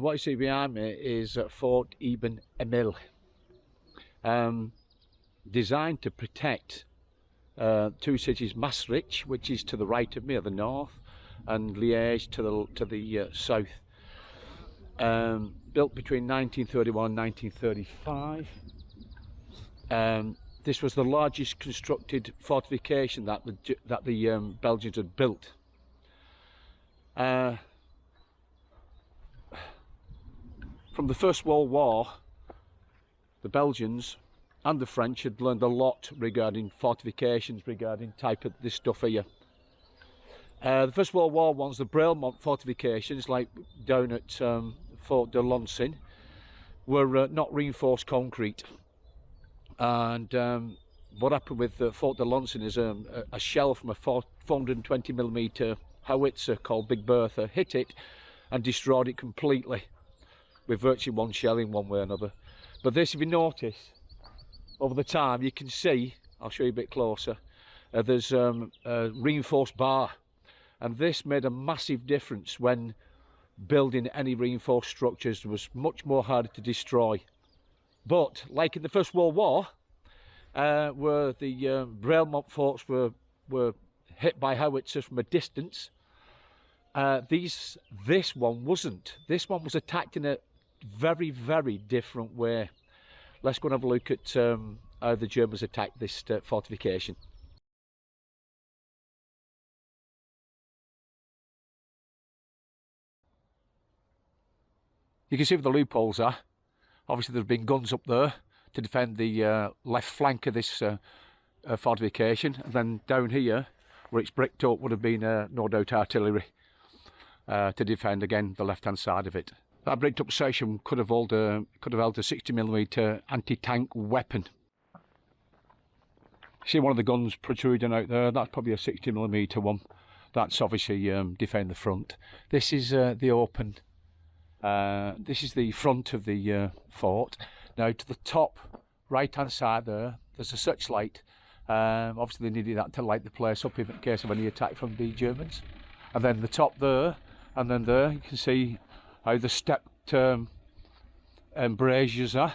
And what you see behind me is Fort Eben Emael, designed to protect two cities, Maastricht, which is to the right of me at the north, and Liège to the south. Built between 1931 and 1935. This was the largest constructed fortification that the Belgians had built. From the First World War, the Belgians and the French had learned a lot regarding fortifications, regarding type of this stuff here. The First World War ones, the Braillemont fortifications, like down at Fort de LONCIN, were not reinforced concrete. And what happened with Fort de LONCIN is a shell from a 420mm howitzer called Big Bertha hit it and destroyed it completely, with virtually one shell in one way or another. But this, if you notice, over the time, you can see, I'll show you a bit closer, there's a reinforced bar. And this made a massive difference when building any reinforced structures. It was much more harder to destroy. But, like in the First World War, where the Braillemont forts were hit by howitzers from a distance, this one wasn't. This one was attacked in a very, very different way. Let's go and have a look at how the Germans attacked this fortification. You can see where the loopholes are. Obviously there have been guns up there to defend the left flank of this fortification, and then down here, where it's bricked up, would have been no doubt artillery to defend again the left hand side of it. That bricked up section could have held a 60mm anti-tank weapon. See one of the guns protruding out there, that's probably a 60mm one. That's obviously defend the front. This is the open, this is the front of the fort. Now to the top right hand side there's a searchlight. Obviously they needed that to light the place up in case of any attack from the Germans. And then the top there, and then there, you can see how the stepped embrasures are.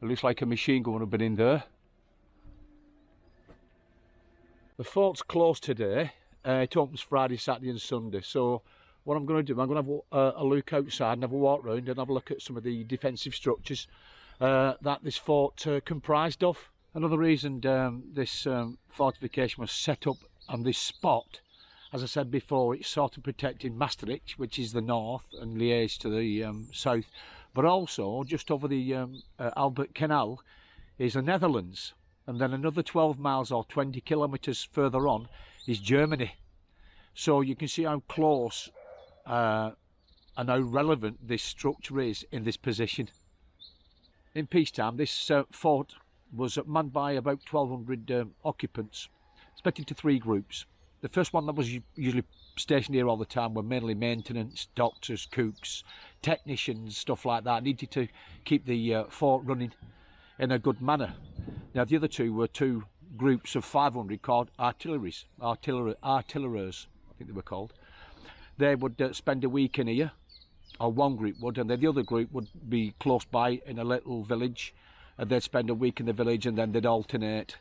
It looks like a machine gun would have been in there. The fort's closed today. It opens Friday, Saturday and Sunday. So what I'm going to do, I'm going to have a look outside and have a walk round and have a look at some of the defensive structures that this fort comprised of. Another reason this fortification was set up on this spot, as I said before, it's sort of protecting Maastricht, which is the north, and Liège to the south, but also just over the Albert Canal is the Netherlands, and then another 12 miles or 20 kilometres further on is Germany. So you can see how close and how relevant this structure is in this position. In peacetime, this fort was manned by about 1,200 occupants, split into three groups. The first one that was usually stationed here all the time were mainly maintenance, doctors, cooks, technicians, stuff like that, needed to keep the fort running in a good manner. Now the other two were two groups of 500 called artilleries, artillerists, I think they were called. They would spend a week in here, or one group would, and then the other group would be close by in a little village, and they'd spend a week in the village and then they'd alternate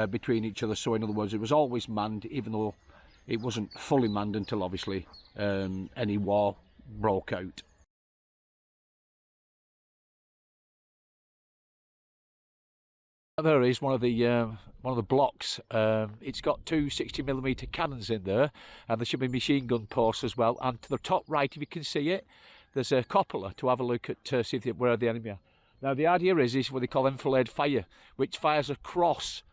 between each other. So in other words, it was always manned, even though it wasn't fully manned until obviously any war broke out. There is one of the blocks. It's got two 60mm cannons in there, and there should be machine gun posts as well. And to the top right, if you can see it, there's a cupola to have a look at, see where the enemy are. Now the idea is what they call enfilade fire, which fires across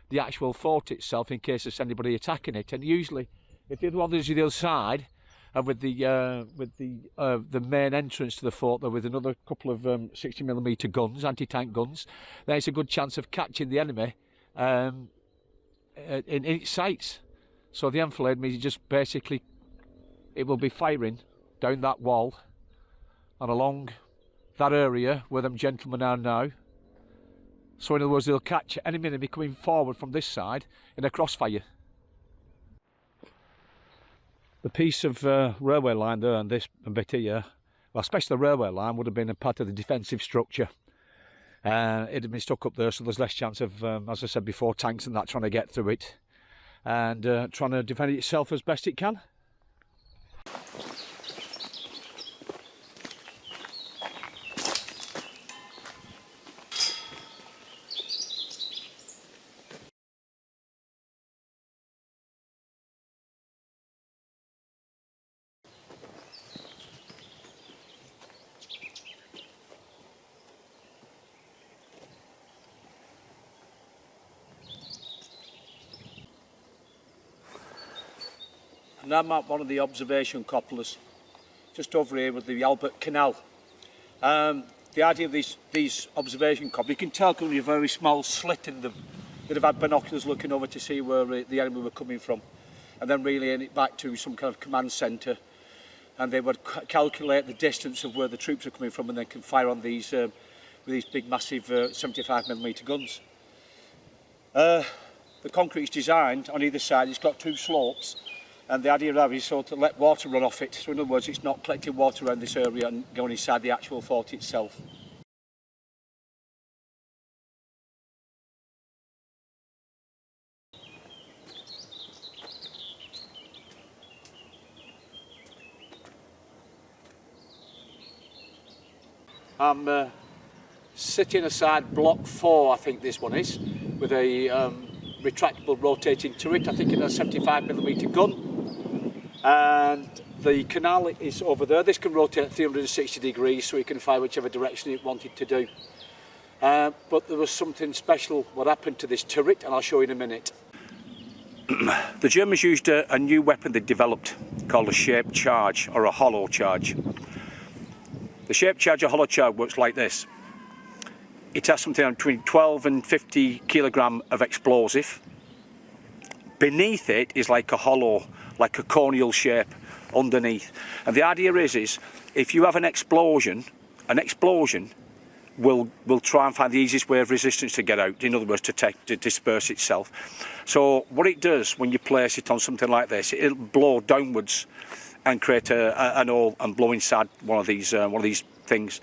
the actual fort itself in case there's anybody attacking it. And usually, if the other one is the other side, and with the main entrance to the fort there with another couple of 60mm guns, anti-tank guns, there's a good chance of catching the enemy in its sights. So the enfilade means just basically it will be firing down that wall and along that area where them gentlemen are now. So in other words, they'll catch any enemy coming forward from this side in a crossfire. The piece of railway line there and this bit here well, especially the railway line, would have been a part of the defensive structure. It had been stuck up there, so there's less chance of, as I said before, tanks and that trying to get through it and trying to defend itself as best it can. And I'm at one of the observation cupolars, just over here with the Albert Canal. The idea of these observation cupolars, you can tell only a very small slit in them. You'd have had binoculars looking over to see where the enemy were coming from, and then relaying it back to some kind of command centre, and they would calculate the distance of where the troops are coming from, and then can fire on these with these big massive 75mm guns. The concrete is designed on either side. It's got two slopes. And the idea of it is sort of let water run off it. So in other words, it's not collecting water around this area and going inside the actual fort itself. I'm sitting aside block 4, I think this one is, with a retractable rotating turret. I think it has a 75mm gun. And the canal is over there. This can rotate 360 degrees, so you can fire whichever direction it wanted to do. But there was something special what happened to this turret, and I'll show you in a minute. The Germans used a new weapon they developed called a shaped charge, or a hollow charge. The shaped charge or hollow charge works like this. It has something between 12 and 50 kilogram of explosive. Beneath it is like a hollow, like a conial shape underneath. And the idea is if you have an explosion will try and find the easiest way of resistance to get out, in other words to disperse itself. So what it does when you place it on something like this, it'll blow downwards and create an hole and blow inside one of these things.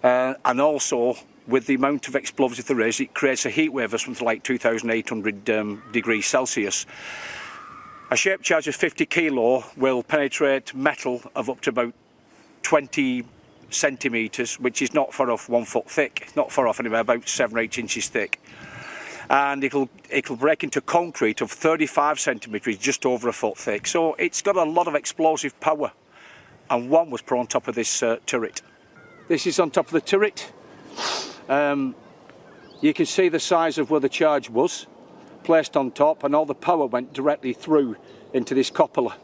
And also with the amount of explosive there is, it creates a heat wave of something like 2,800 degrees Celsius. A shaped charge of 50 kilo will penetrate metal of up to about 20 centimetres, which is not far off 1 foot thick, not far off anyway, about 7 or 8 inches thick. And it'll break into concrete of 35 centimetres, just over 1 foot thick. So it's got a lot of explosive power, and one was put on top of this turret. This is on top of the turret. You can see the size of where the charge was placed on top, and all the power went directly through into this cupola,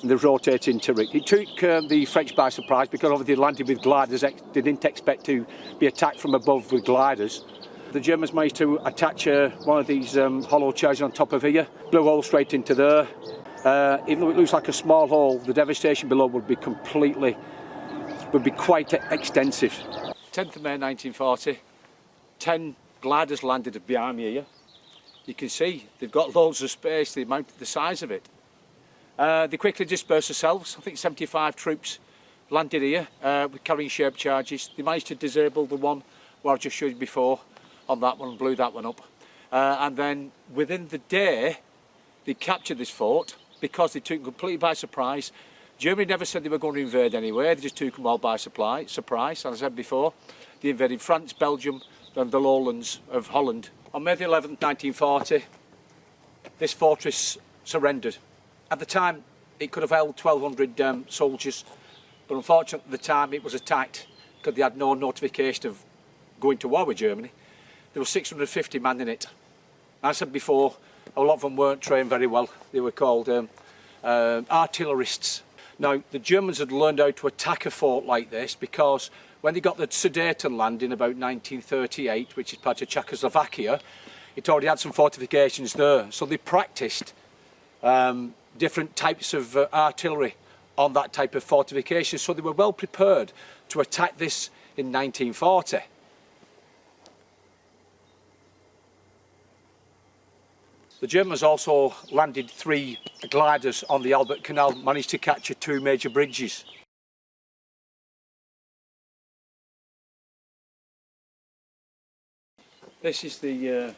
the rotating turret. It took the French by surprise because obviously they landed with gliders. They didn't expect to be attacked from above with gliders. The Germans managed to attach one of these hollow charges on top of here, blew a hole straight into there. Even though it looks like a small hole, the devastation below would be quite extensive. 10th of May 1940, 10 gliders landed behind me here. You can see they've got loads of space, the size of it. They quickly dispersed themselves. I think 75 troops landed here with carrying shaped charges. They managed to disable the one where I just showed you before on that one and blew that one up. And then within the day, they captured this fort because they took them completely by surprise. Germany never said they were going to invade anywhere. They just took them all by surprise. As I said before, they invaded France, Belgium, and the lowlands of Holland. On May the 11th, 1940, this fortress surrendered. At the time, it could have held 1,200 soldiers, but unfortunately at the time it was attacked because they had no notification of going to war with Germany. There were 650 men in it. As I said before, a lot of them weren't trained very well. They were called artillerists. Now, the Germans had learned how to attack a fort like this because when they got the Sudetenland in about 1938, which is part of Czechoslovakia, it already had some fortifications there. So they practiced different types of artillery on that type of fortification. So they were well prepared to attack this in 1940. The Germans also landed 3 gliders on the Albert Canal, managed to capture 2 major bridges. This is the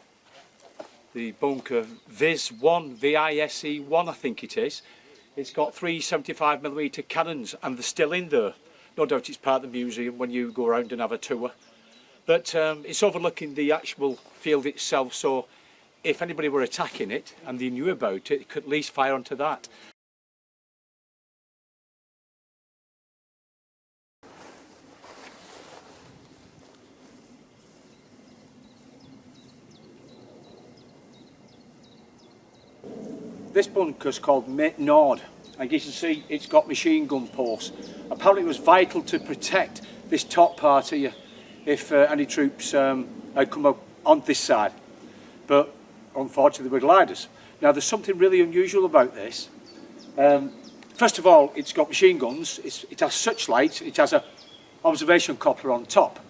bunker VIS-1, VISE-1 I think it is. It's got 375mm cannons and they're still in there. No doubt it's part of the museum when you go around and have a tour. But it's overlooking the actual field itself, so if anybody were attacking it and they knew about it, it could at least fire onto that. This bunker is called MEUSE, and you can see it's got machine gun posts. Apparently it was vital to protect this top part here if any troops had come up on this side, but unfortunately they were gliders. Now there's something really unusual about this. First of all, it's got machine guns, it has searchlights, it has an observation coupler on top,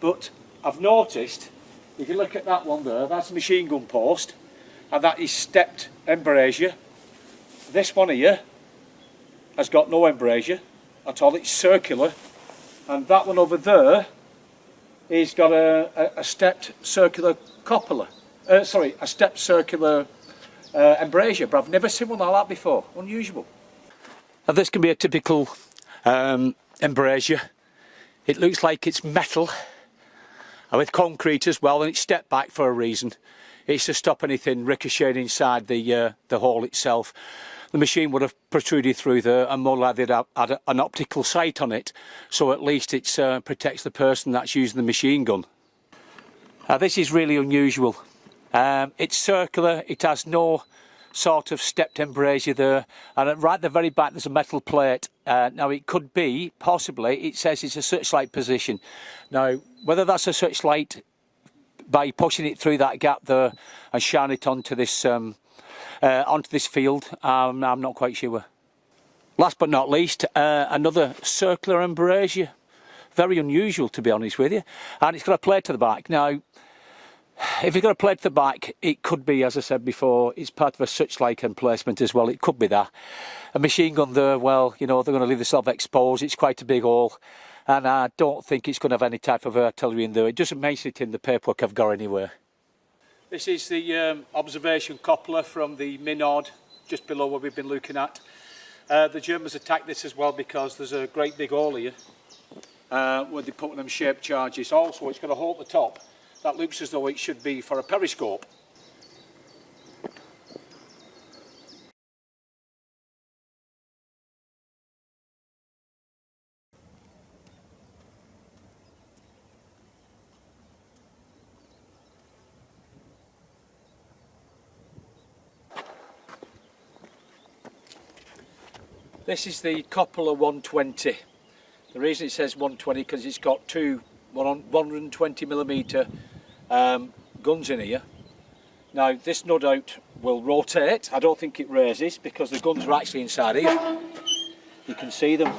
but I've noticed, if you look at that one there, that's a machine gun post, and that is stepped embrasure. This one here has got no embrasure at all, it's circular, and that one over there is got a stepped circular coupler, a stepped circular embrasure, but I've never seen one like that before, unusual. Now this can be a typical embrasure. It looks like it's metal and with concrete as well, and it's stepped back for a reason. It's to stop anything ricocheting inside the hole itself. The machine would have protruded through there, and more likely they'd have had an optical sight on it, so at least it protects the person that's using the machine gun. This is really unusual. It's circular, it has no sort of stepped embrasure there, and right at the very back there's a metal plate. Now it could be, possibly, it says it's a searchlight position. Now whether that's a searchlight by pushing it through that gap there and shining it onto this field, I'm not quite sure. Last but not least, another circular embrasure. Very unusual, to be honest with you, and it's got a plate to the back. Now if it's got a plate to the back, it could be, as I said before, it's part of a searchlight emplacement as well. It could be that. A machine gun there, well, you know, they're going to leave themselves exposed. It's quite a big hole, and I don't think it's going to have any type of artillery in there. It doesn't mention it in the paperwork I've got anywhere. This is the observation coupler from the MEUSE, just below where we've been looking at. The Germans attacked this as well because there's a great big hole here where they put them shaped charges. Also, it's got a hole at the top that looks as though it should be for a periscope. This is the Coppola 120. The reason it says 120 because it's got two 120mm guns in here. Now this no doubt will rotate. I don't think it raises because the guns are actually inside here. You can see them.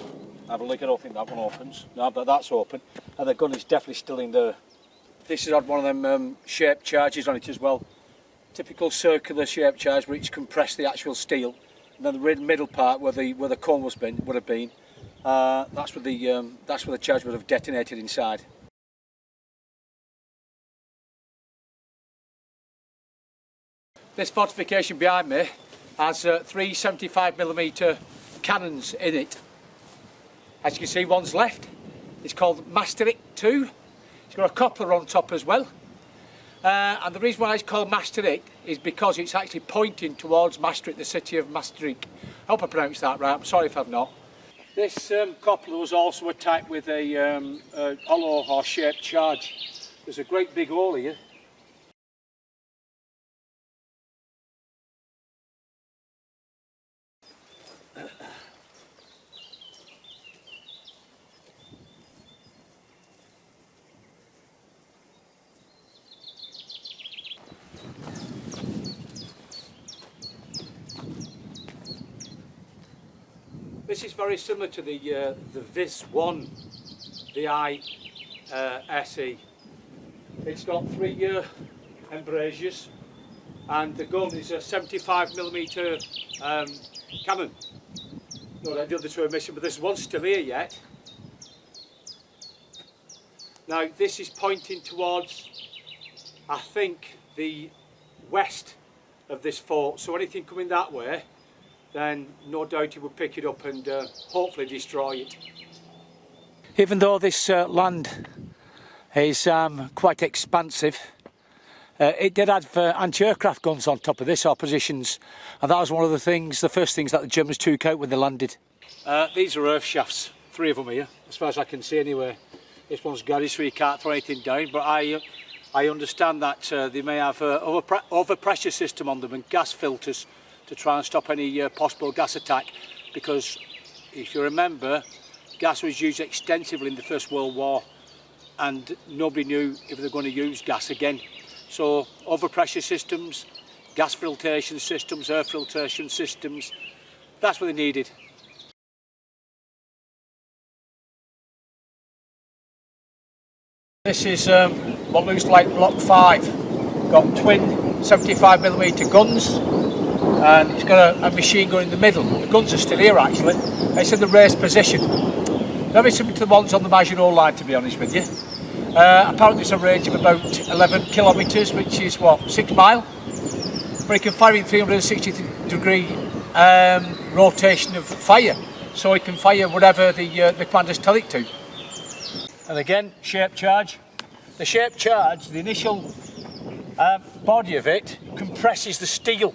Have a look, I don't think that one opens. No, but that's open. And the gun is definitely still in there. This has had one of them shaped charges on it as well. Typical circular shaped charge where it's compressed the actual steel. And then the middle part where the cone would have been, that's where the charge would have detonated inside. This fortification behind me has 375mm cannons in it. As you can see, one's left. It's called Maastricht 2. It's got a coupler on top as well. And the reason why it's called Maastricht is because it's actually pointing towards Maastricht, the city of Maastricht. I hope I pronounced that right, I'm sorry if I've not. This coupler was also attacked with a hollow or shaped charge. There's a great big hole here. This is very similar to the VIS-1, the ISE. It's got 3 embrasures, and the gun is a 75mm cannon. No, the other two are missing, but there's one still here yet. Now this is pointing towards I think, the west of this fort, so anything coming that way, then no doubt he would pick it up and hopefully destroy it. Even though this land is quite expansive, it did have anti-aircraft guns on top of this, or positions, and that was one of the things, the first things that the Germans took out when they landed. These are earth shafts, 3 of them here, as far as I can see anyway. This one's garage, so you can't throw anything down, but I understand that they may have overpressure system on them and gas filters to try and stop any possible gas attack, because if you remember, gas was used extensively in the First World War and nobody knew if they were going to use gas again. So overpressure systems, gas filtration systems, air filtration systems, that's what they needed. This is what looks like Block 5. Got twin 75mm guns, and it's got a machine gun in the middle. The guns are still here actually. It's in the raised position. Very similar to the ones on the Maginot Line, to be honest with you. Apparently it's a range of about 11 kilometres, which is what, 6 miles? But it can fire in 360-degree rotation of fire. So it can fire whatever the commanders tell it to. And again, shape charge. The shape charge, the initial body of it compresses the steel,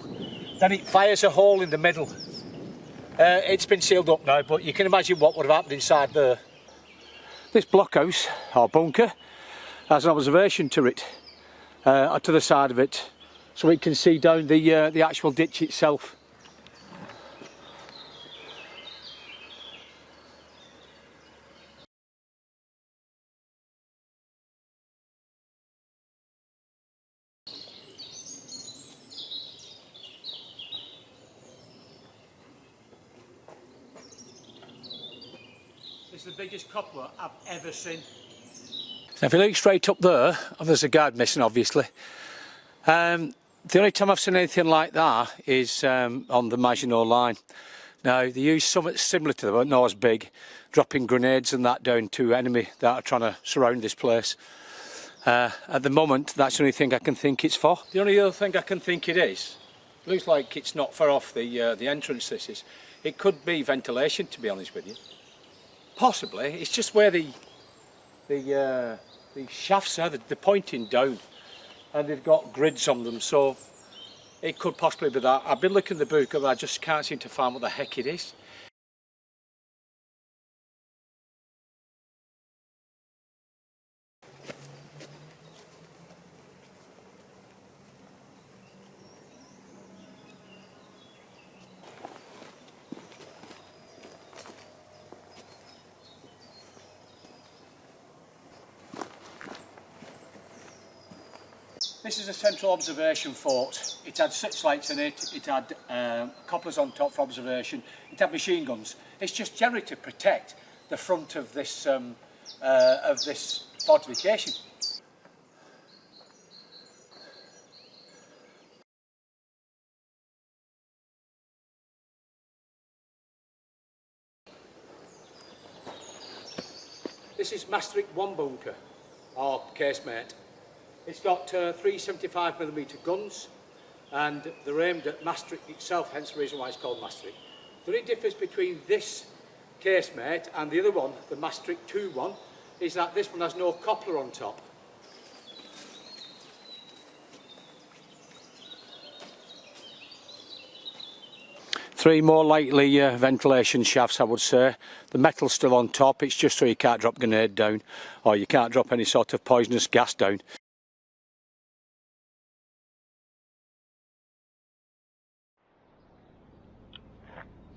then it fires a hole in the middle. It's been sealed up now, but you can imagine what would have happened inside there. This blockhouse, or bunker, has an observation turret to the side of it, so it can see down the actual ditch itself. It's the biggest coupler I've ever seen. Now if you look straight up there, and there's a guard missing obviously, the only time I've seen anything like that is on the Maginot Line. Now they use something similar to that, but not as big, dropping grenades and that down to enemy that are trying to surround this place. At the moment, that's the only thing I can think it's for. The only other thing I can think it is, looks like it's not far off the entrance this is. It could be ventilation, to be honest with you. Possibly, it's just where the shafts are, they're pointing down and they've got grids on them, so it could possibly be that. I've been looking at the book and I just can't seem to find what the heck it is. This is a central observation fort. It had 6 lights in it, it had couplers on top for observation, it had machine guns. It's just generally to protect the front of this fortification. This is Maastricht 1 bunker, or casemate. It's got 3 75mm guns, and they're aimed at Maastricht itself, hence the reason why it's called Maastricht. The only difference between this casemate and the other one, the Maastricht 2 one, is that this one has no coupler on top. Three more likely ventilation shafts, I would say. The metal's still on top, it's just so you can't drop grenade down, or you can't drop any sort of poisonous gas down.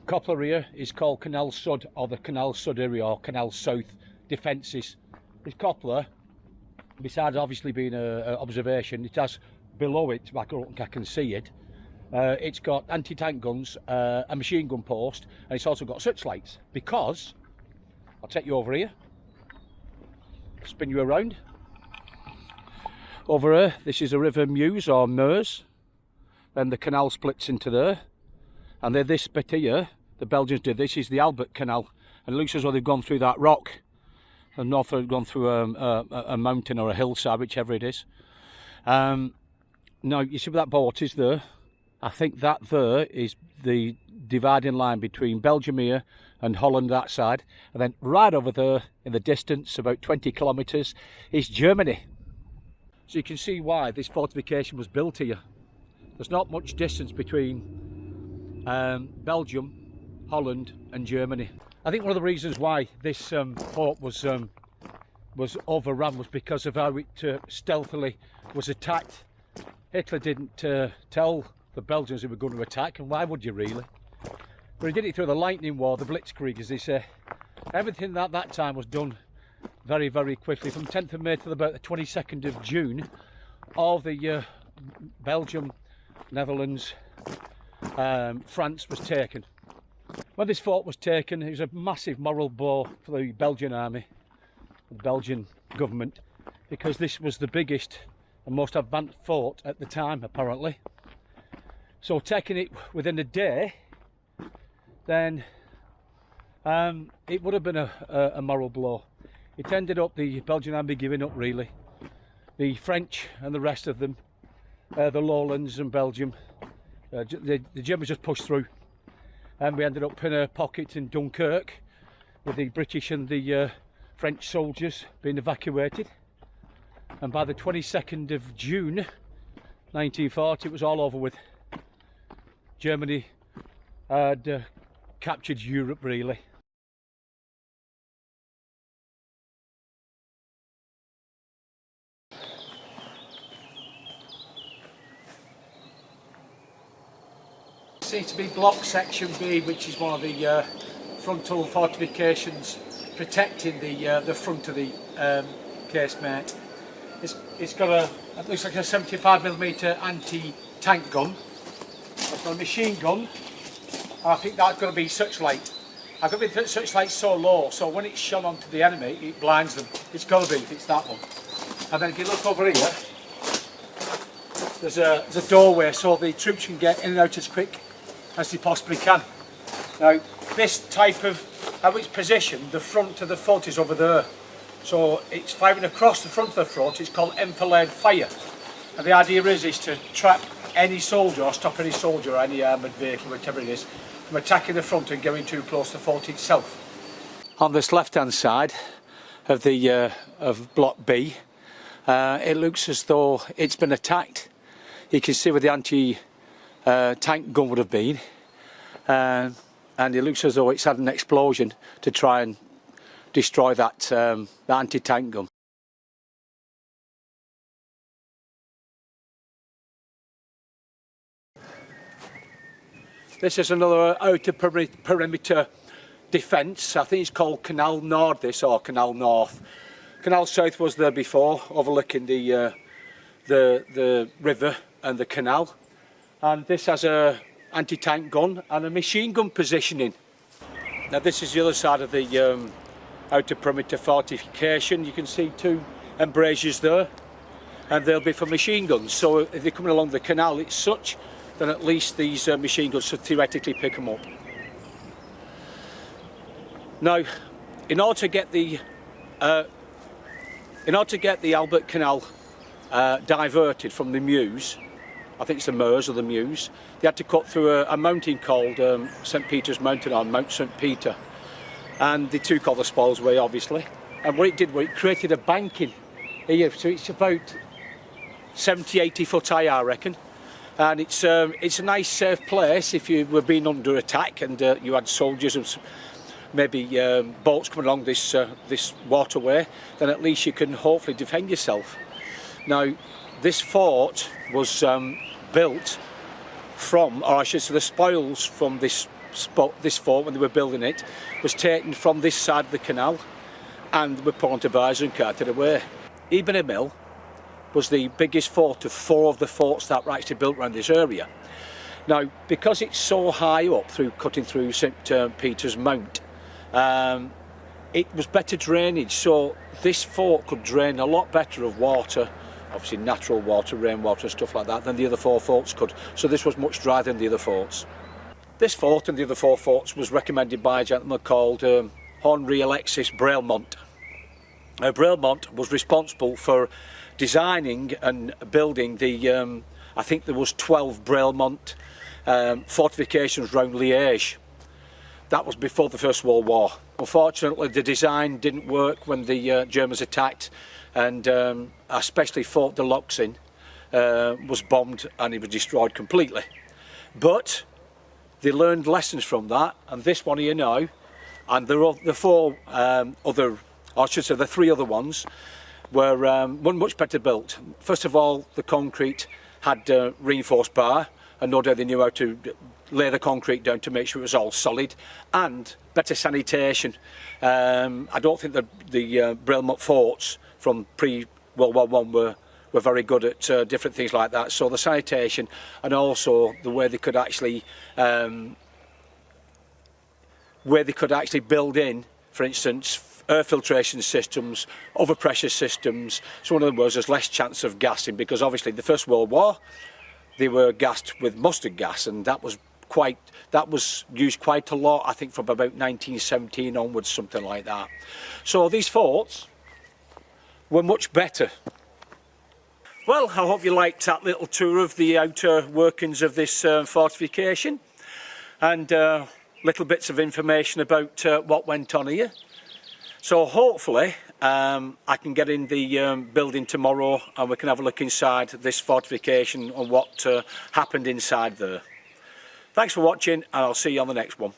Coupler here is called Canal Sud, or the Canal Sud area, or Canal South defences. This coupler, besides obviously being an observation, it has below it, I can see it, it's got anti-tank guns, a machine gun post, and it's also got searchlights, because, I'll take you over here, spin you around. Over here, this is the river MEUSE, or MEUSE, then the canal splits into there, and then this bit here, the Belgians did this, is the Albert Canal, and it looks as though they've gone through that rock, and north they've gone through a mountain or a hillside, whichever it is. Now you see where that boat is there? I think that there is the dividing line between Belgium here and Holland that side, and then right over there in the distance, about 20 kilometres, is Germany. So you can see why this fortification was built here. There's not much distance between Belgium, Holland and Germany. I think one of the reasons why this fort was overrun was because of how it stealthily was attacked. Hitler didn't tell the Belgians who were going to attack, and why would you really? But he did it through the lightning war, the blitzkrieg as they say. Everything at that time was done very, very quickly. From 10th of May to about the 22nd of June, all the Belgium, Netherlands, France was taken. When this fort was taken, it was a massive moral blow for the Belgian army, the Belgian government, because this was the biggest and most advanced fort at the time, apparently. So taking it within a day, then it would have been a moral blow. It ended up the Belgian army giving up, really. The French and the rest of them, the Lowlands and Belgium, the Germans just pushed through, and we ended up in a pocket in Dunkirk with the British and the French soldiers being evacuated. And by the 22nd of June 1940, it was all over with. Germany had captured Europe, really. Seems to be block section B, which is one of the frontal fortifications protecting the front of the casemate. It's got it looks like a 75mm anti-tank gun. It's got a machine gun, and I think that's going to be searchlight. I've got to be searchlight so low, so when it's shone onto the enemy, it blinds them. It's got to be, if it's that one. And then if you look over here, there's a doorway, so the troops can get in and out as quick as they possibly can. Now, this type of, how it's positioned, the front of the fort is over there. So it's firing across the front of the fort. It's called enfilade fire. And the idea is to trap any soldier or stop any soldier or any armoured vehicle, whatever it is, from attacking the front and going too close to the fort itself. On this left-hand side of the of Block B, it looks as though it's been attacked. You can see where the anti-tank gun would have been, and it looks as though it's had an explosion to try and destroy that anti-tank gun. This is another outer perimeter defence. I think it's called Canal Nord, this, or Canal North. Canal South was there before, overlooking the river and the canal. And this has a anti-tank gun and a machine gun positioning. Now this is the other side of the outer perimeter fortification. You can see two embrasures there, and they'll be for machine guns. So if they're coming along the canal, it's such, then at least these machine guns should theoretically pick them up. Now, in order to get the Albert Canal diverted from the Meuse, I think it's the MEUSE or the MEUSE, they had to cut through a mountain called St Peter's Mountain, or Mount St Peter, and they took all the spoils away, obviously. And what it did was it created a banking here, so it's about 70-80 foot high, I reckon. And it's a nice safe place if you were being under attack and you had soldiers and maybe boats coming along this waterway, then at least you can hopefully defend yourself. Now, this fort was built from, or I should say the spoils from this fort when they were building it was taken from this side of the canal and were put onto barges and carted away. Eben Emael was the biggest fort of 4 of the forts that were actually built around this area. Now, because it's so high up, cutting through St Peter's Mount, it was better drainage, so this fort could drain a lot better of water, obviously natural water, rainwater and stuff like that, than the other 4 forts could. So this was much drier than the other forts. This fort and the other 4 forts was recommended by a gentleman called Henri Alexis Braillemont. Braillemont was responsible for designing and building the, I think there was 12 Braillemont fortifications round Liège. That was before the First World War. Unfortunately, the design didn't work when the Germans attacked, and especially Fort de LONCIN was bombed and it was destroyed completely. But they learned lessons from that, and this one here now, and the four other, or I should say the three other ones, were much better built. First of all, the concrete had reinforced bar, and no doubt they knew how to lay the concrete down to make sure it was all solid, and better sanitation. I don't think the Braillemont forts from pre-World War I were very good at different things like that. So the sanitation, and also the way they could actually build in, for instance, air filtration systems, overpressure systems. So in other words, there's less chance of gassing, because obviously the First World War they were gassed with mustard gas, and that was used quite a lot, I think from about 1917 onwards, something like that. So these forts were much better. Well, I hope you liked that little tour of the outer workings of this fortification, and little bits of information about what went on here. So hopefully I can get in the building tomorrow and we can have a look inside this fortification and what happened inside there. Thanks for watching, and I'll see you on the next one.